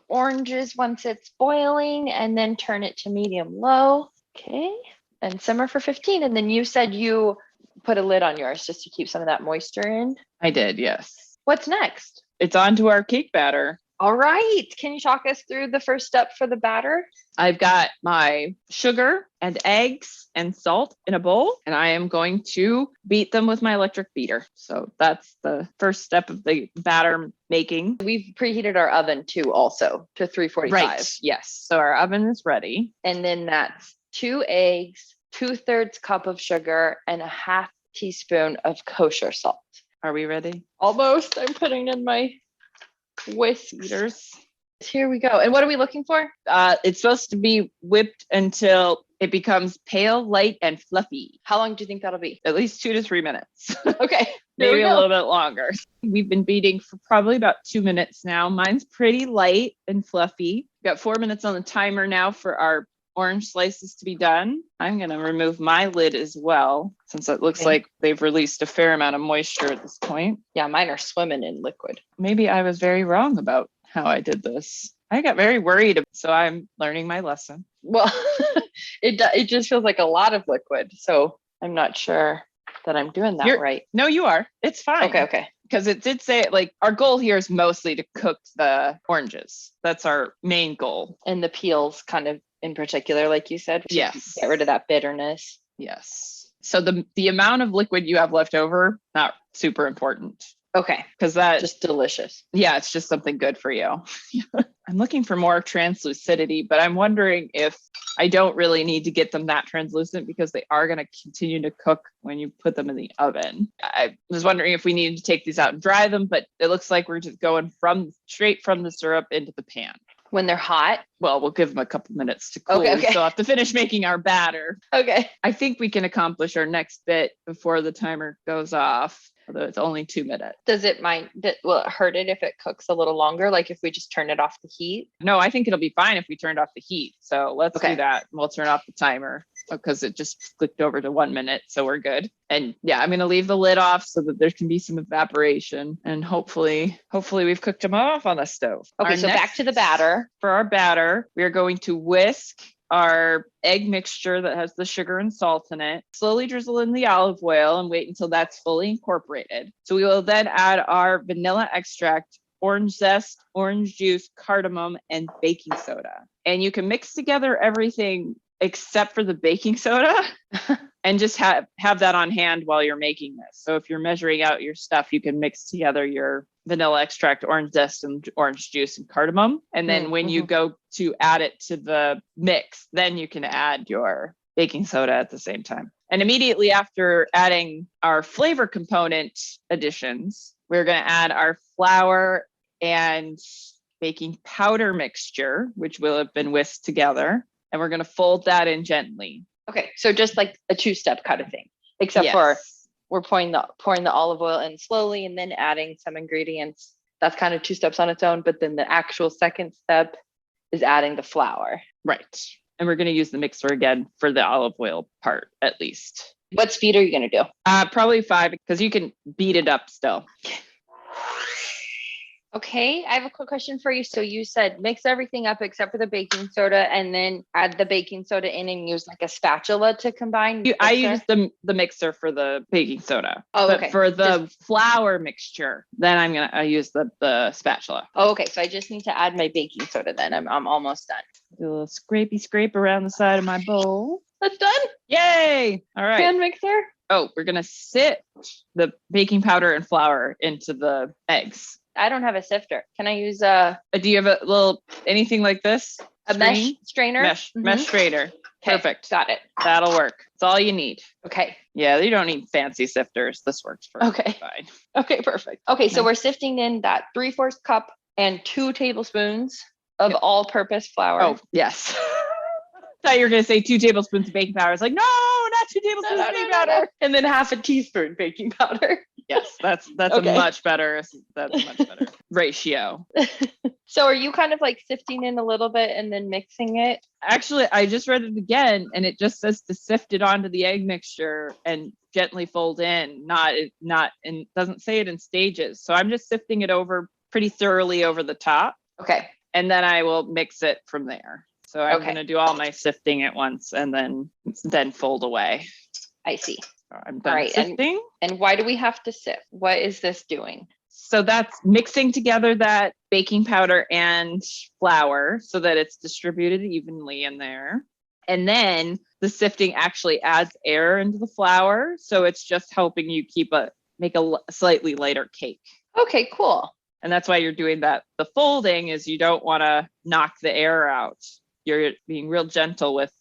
oranges once it's boiling and then turn it to medium low. Okay. And simmer for 15. And then you said you put a lid on yours just to keep some of that moisture in. I did, yes. What's next? It's on to our cake batter. All right. Can you talk us through the first step for the batter? I've got my sugar and eggs and salt in a bowl, and I am going to beat them with my electric beater. So that's the first step of the batter making. We've preheated our oven too, also to 345. Right. Yes. So our oven is ready. And then that's 2 eggs, 2/3 cup of sugar, and a half teaspoon of kosher salt. Are we ready? Almost. I'm putting in my whisk Beaters. Here we go. And what are we looking for? It's supposed to be whipped until it becomes pale, light, and fluffy. How long do you think that'll be? At least 2 to 3 minutes. Okay. Maybe a little bit longer. We've been beating for probably about 2 minutes now. Mine's pretty light and fluffy. Got 4 minutes on the timer now for our orange slices to be done. I'm going to remove my lid as well, since it looks like they've released a fair amount of moisture at this point. Yeah, mine are swimming in liquid. Maybe I was very wrong about how I did this. I got very worried, so I'm learning my lesson. Well, it just feels like a lot of liquid, so I'm not sure that I'm doing that right. No, you are. It's fine. Okay. Because it did say, like, our goal here is mostly to cook the oranges. That's our main goal. And the peels kind of in particular, like you said. Yes. Get rid of that bitterness. Yes. So the amount of liquid you have left over, not super important. Okay. Because that just delicious. Yeah, it's just something good for you. I'm looking for more translucidity, but I'm wondering if I don't really need to get them that translucent because they are going to continue to cook when you put them in the oven. I was wondering if we needed to take these out and dry them, but it looks like we're just going straight from the syrup into the pan. When they're hot? Well, we'll give them a couple minutes to cool. Okay. We still have to finish making our batter. Okay. I think we can accomplish our next bit before the timer goes off, although it's only 2 minutes. Will it hurt it if it cooks a little longer? Like if we just turn it off the heat? No, I think it'll be fine if we turned off the heat. So let's do that. We'll turn off the timer because it just clicked over to 1 minute. So we're good. And yeah, I'm going to leave the lid off so that there can be some evaporation, and hopefully we've cooked them off on the stove. Okay. So back to the batter. For our batter, we are going to whisk our egg mixture that has the sugar and salt in it, slowly drizzle in the olive oil and wait until that's fully incorporated. So we will then add our vanilla extract, orange zest, orange juice, cardamom, and baking soda. And you can mix together everything except for the baking soda and just have that on hand while you're making this. So if you're measuring out your stuff, you can mix together your vanilla extract, orange zest, and orange juice and cardamom. And then when you go to add it to the mix, then you can add your baking soda at the same time. And immediately after adding our flavor component additions, we're going to add our flour and baking powder mixture, which will have been whisked together. And we're going to fold that in gently. Okay. So just like a 2-step kind of thing, except for we're pouring the olive oil in slowly and then adding some ingredients. That's kind of 2 steps on its own. But then the actual second step is adding the flour. Right. And we're going to use the mixer again for the olive oil part, at least. What speed are you going to do? Probably 5, because you can beat it up still. Okay, I have a quick question for you. So you said mix everything up except for the baking soda and then add the baking soda in and use like a spatula to combine? I use the mixer for the baking soda. Oh, but okay. For the flour mixture, then I use the spatula. Oh, okay. So I just need to add my baking soda then. I'm almost done. Do a little scrape around the side of my bowl. That's done. Yay! All right. Hand mixer. Oh, we're going to sift the baking powder and flour into the eggs. I don't have a sifter. Can I use do you have a little anything like this? A mesh strainer? Mesh strainer. Okay, perfect. Got it. That'll work. That's all you need. Okay. Yeah, you don't need fancy sifters. This works perfectly fine. Okay, perfect. Okay, so we're sifting in that 3/4 cup and 2 tablespoons of all-purpose flour. Oh, yes. I thought you were going to say 2 tablespoons of baking powder. I was like, no, not 2 tablespoons of baking powder. And then half a teaspoon baking powder. Yes, that's a much better ratio. So are you kind of like sifting in a little bit and then mixing it? Actually, I just read it again and it just says to sift it onto the egg mixture and gently fold in, and doesn't say it in stages. So I'm just sifting it over pretty thoroughly over the top. Okay. And then I will mix it from there. So I'm going to do all my sifting at once and then fold away. I see. So I'm done sifting. And why do we have to sift? What is this doing? So that's mixing together that baking powder and flour so that it's distributed evenly in there. And then the sifting actually adds air into the flour. So it's just helping you make a slightly lighter cake. Okay, cool. And that's why you're doing that. The folding is you don't want to knock the air out. You're being real gentle with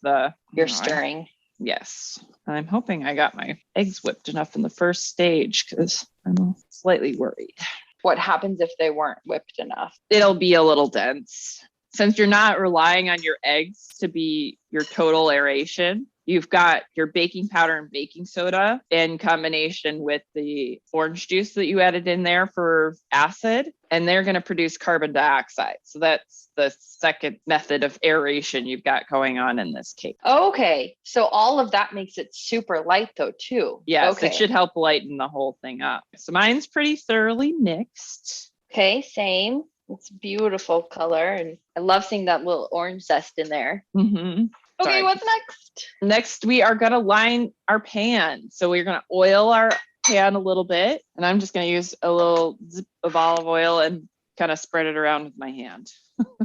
you're stirring. Yes. And I'm hoping I got my eggs whipped enough in the first stage because I'm slightly worried. What happens if they weren't whipped enough? It'll be a little dense. Since you're not relying on your eggs to be your total aeration, you've got your baking powder and baking soda in combination with the orange juice that you added in there for acid, and they're going to produce carbon dioxide. So that's the second method of aeration you've got going on in this cake. Okay. So all of that makes it super light though, too. Yes, okay. It should help lighten the whole thing up. So mine's pretty thoroughly mixed. Okay, same. It's beautiful color. And I love seeing that little orange zest in there. Mm-hmm. Okay, what's next? Next, we are going to line our pan. So we're going to oil our pan a little bit. And I'm just going to use a little zip of olive oil and kind of spread it around with my hand.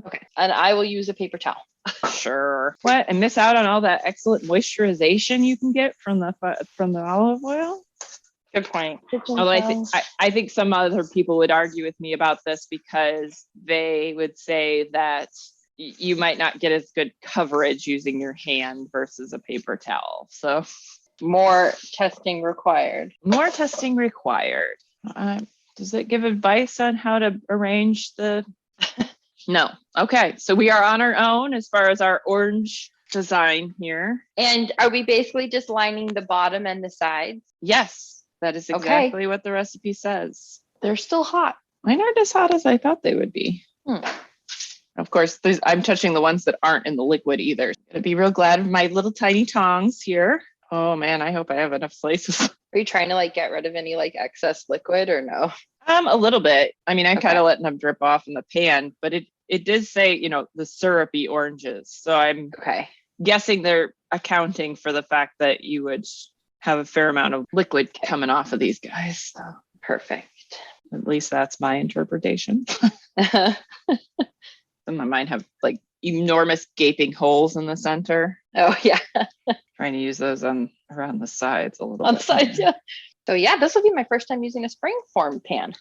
Okay. And I will use a paper towel. Sure. What? And miss out on all that excellent moisturization you can get from the olive oil? Good point. Although I think some other people would argue with me about this because they would say that you might not get as good coverage using your hand versus a paper towel. So more testing required. More testing required. Does it give advice on how to arrange the... No. Okay. So we are on our own as far as our orange design here. And are we basically just lining the bottom and the sides? Yes. That is exactly what the recipe says. They're still hot. Mine aren't as hot as I thought they would be. Of course, I'm touching the ones that aren't in the liquid either. I'm going to be real glad of my little tiny tongs here. Oh man, I hope I have enough slices. Are you trying to get rid of any excess liquid or no? A little bit. I mean, I'm kind of letting them drip off in the pan, but it did say, the syrupy oranges. So I'm guessing they're accounting for the fact that you would have a fair amount of liquid coming off of these guys. So. Perfect. At least that's my interpretation. Some of mine have enormous gaping holes in the center. Oh yeah. Trying to use those around the sides a little bit. On the sides, yeah. So yeah, this will be my first time using a springform pan.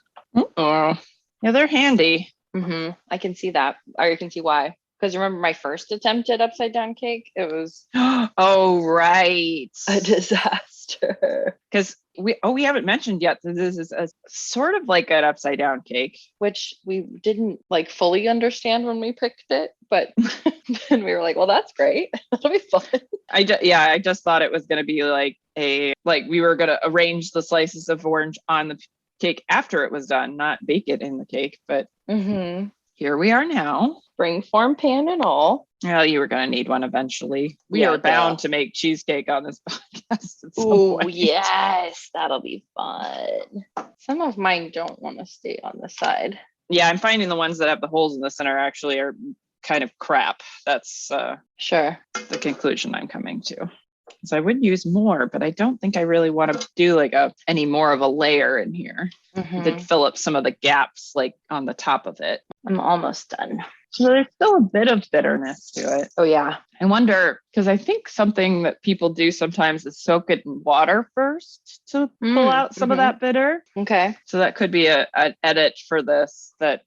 Oh, yeah, they're handy. Mm-hmm. I can see that. Or you can see why. Because remember my first attempt at upside down cake? It was oh right, a disaster. Because we haven't mentioned yet that this is a sort of like an upside down cake, which we didn't fully understand when we picked it, but then we were like, well, that's great. That'll be fun. I just thought it was going to be we were going to arrange the slices of orange on the cake after it was done, not bake it in the cake. But here we are now. Springform pan and all. Well, you were going to need one eventually. We are bound to make cheesecake on this podcast. Oh, yes. That'll be fun. Some of mine don't want to stay on the side. Yeah, I'm finding the ones that have the holes in the center actually are kind of crap. That's sure the conclusion I'm coming to. So I would use more, but I don't think I really want to do any more of a layer in here. To fill up some of the gaps on the top of it. I'm almost done. So there's still a bit of bitterness to it. Oh yeah. I wonder, because I think something that people do sometimes is soak it in water first to pull out some of that bitter. Okay. So that could be an edit for this, that,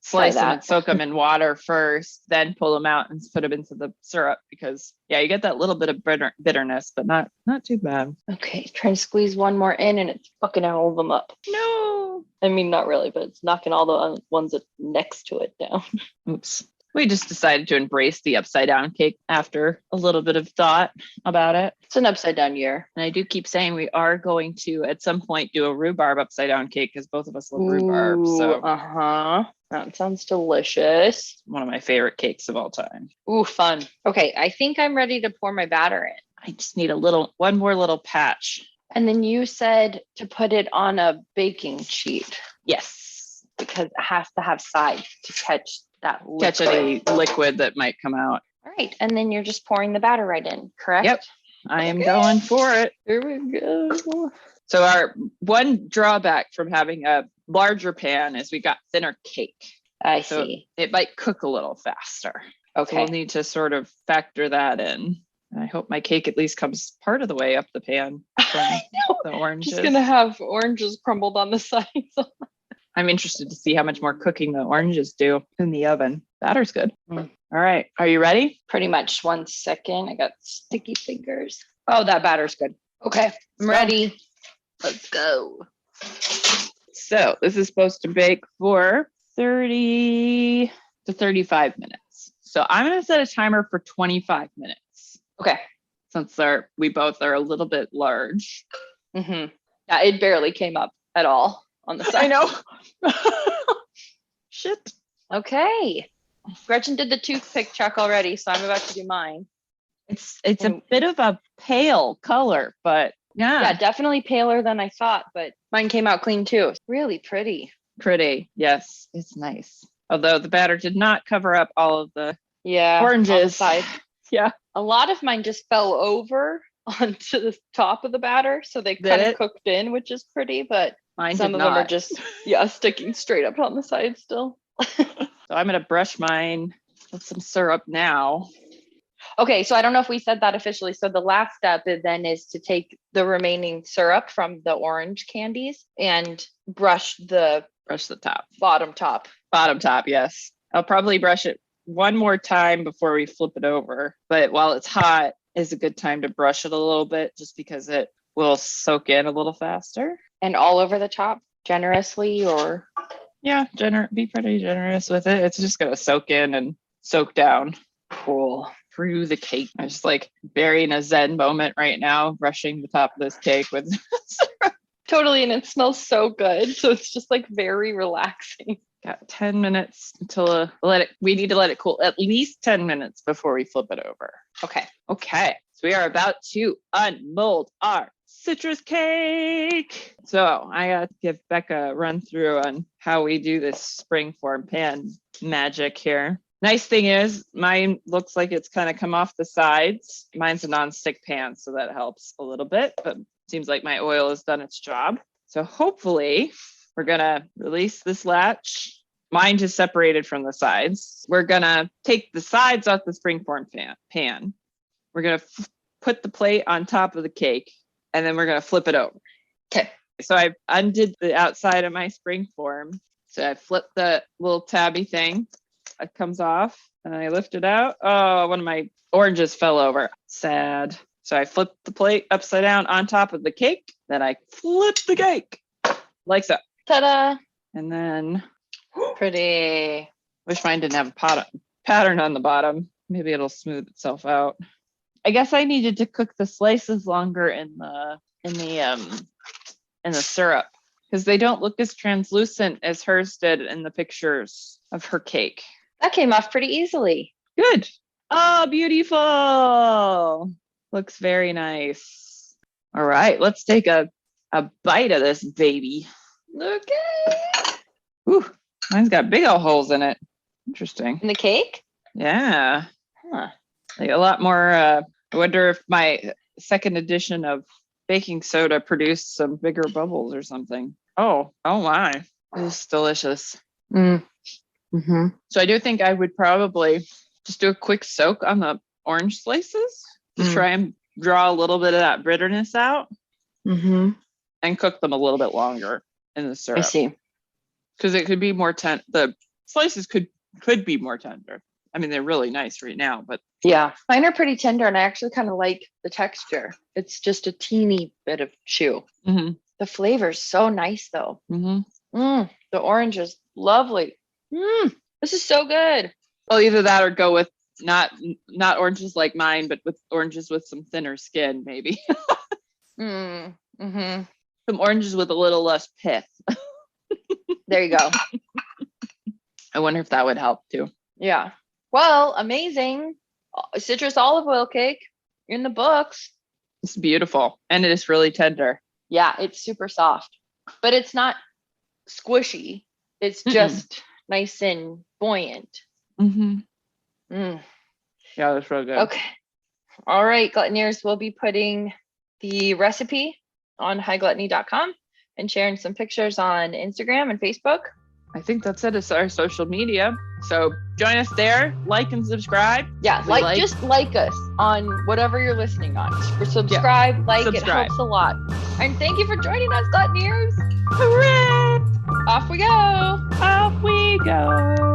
slice them and soak them in water first, then pull them out and put them into the syrup, because you get that little bit of bitterness, but not too bad. Okay. Try to squeeze one more in and it's fucking all of them up. No. I mean, not really, but it's knocking all the ones next to it down. Oops. We just decided to embrace the upside down cake after a little bit of thought about it. It's an upside down year. And I do keep saying we are going to, at some point, do a rhubarb upside down cake because both of us love rhubarb. So, that sounds delicious. One of my favorite cakes of all time. Ooh, fun. Okay, I think I'm ready to pour my batter in. I just need one more little patch. And then you said to put it on a baking sheet. Yes. Because it has to have sides to catch that liquid. Catch any liquid that might come out. All right. And then you're just pouring the batter right in, correct? Yep. I am going for it. Here we go. So our one drawback from having a larger pan is we got thinner cake. I see. It might cook a little faster. Okay. So we'll need to sort of factor that in. I hope my cake at least comes part of the way up the pan from the oranges. Just gonna have oranges crumbled on the sides. I'm interested to see how much more cooking the oranges do in the oven. Batter's good. All right. Are you ready? Pretty much. 1 second. I got sticky fingers. Oh, that batter's good. Okay. I'm ready. Let's go. So this is supposed to bake for 30 to 35 minutes. So I'm going to set a timer for 25 minutes. Okay. Since we both are a little bit large. Yeah, it barely came up at all on the side. I know. Shit. Okay. Gretchen did the toothpick check already, so I'm about to do mine. It's a bit of a pale color, but yeah. Yeah, definitely paler than I thought, but mine came out clean too. Really pretty. Pretty. Yes, it's nice. Although the batter did not cover up all of the oranges. On the side. Yeah. A lot of mine just fell over onto the top of the batter, so they kind of cooked in, which is pretty, but mine some of them are just sticking straight up on the side still. So I'm going to brush mine with some syrup now. Okay, so I don't know if we said that officially. So the last step then is to take the remaining syrup from the orange candies and brush the top. Bottom top. Bottom top, yes. I'll probably brush it one more time before we flip it over. But while it's hot is a good time to brush it a little bit just because it will soak in a little faster. And all over the top generously or? Yeah, be pretty generous with it. It's just going to soak in and soak down. Cool. Through the cake. I'm just like burying a Zen moment right now, brushing the top of this cake with syrup. Totally. And it smells so good. So it's just like very relaxing. Got 10 minutes until we need to let it cool at least 10 minutes before we flip it over. Okay. So we are about to unmold our citrus cake. So I got to give Becca a run through on how we do this springform pan magic here. Nice thing is mine looks like it's kind of come off the sides. Mine's a non-stick pan, so that helps a little bit, but seems like my oil has done its job. So hopefully we're going to release this latch. Mine just separated from the sides. We're going to take the sides off the springform pan. We're going to put the plate on top of the cake, and then we're going to flip it over. Okay. So I undid the outside of my springform. So I flipped the little tabby thing. It comes off and I lift it out. Oh, one of my oranges fell over. Sad. So I flipped the plate upside down on top of the cake. Then I flipped the cake like so. Ta-da. And then pretty. Wish mine didn't have a pattern on the bottom. Maybe it'll smooth itself out. I guess I needed to cook the slices longer in the syrup because they don't look as translucent as hers did in the pictures of her cake. That came off pretty easily. Good. Oh, beautiful. Looks very nice. All right, let's take a bite of this baby. Okay. Ooh, mine's got big old holes in it. Interesting. In the cake? Yeah. Huh. Like a lot more. I wonder if my second edition of baking soda produced some bigger bubbles or something. Oh my. It's delicious. So I do think I would probably just do a quick soak on the orange slices. Just try and draw a little bit of that bitterness out. And cook them a little bit longer in the syrup. I see. Because it could be more tender. The slices could be more tender. I mean, they're really nice right now, but yeah, mine are pretty tender, and I actually kind of like the texture. It's just a teeny bit of chew. The flavor's so nice, though. The orange is lovely. This is so good. Well, either that or go with not oranges like mine, but with oranges with some thinner skin, maybe. Mm-hmm. Some oranges with a little less pith. There you go. I wonder if that would help too. Yeah. Well, amazing. Citrus olive oil cake in the books. It's beautiful. And it is really tender. Yeah, it's super soft. But it's not squishy. It's just nice and buoyant. Yeah, that's real good. Okay. All right, Gluttoneers, we'll be putting the recipe on hightgluttony.com and sharing some pictures on Instagram and Facebook. I think that's it. It's our social media. So join us there, like and subscribe. Yeah, just like us on whatever you're listening on. Subscribe, it helps a lot. And thank you for joining us, Gluttoneers. Hooray! Off we go. Off we go.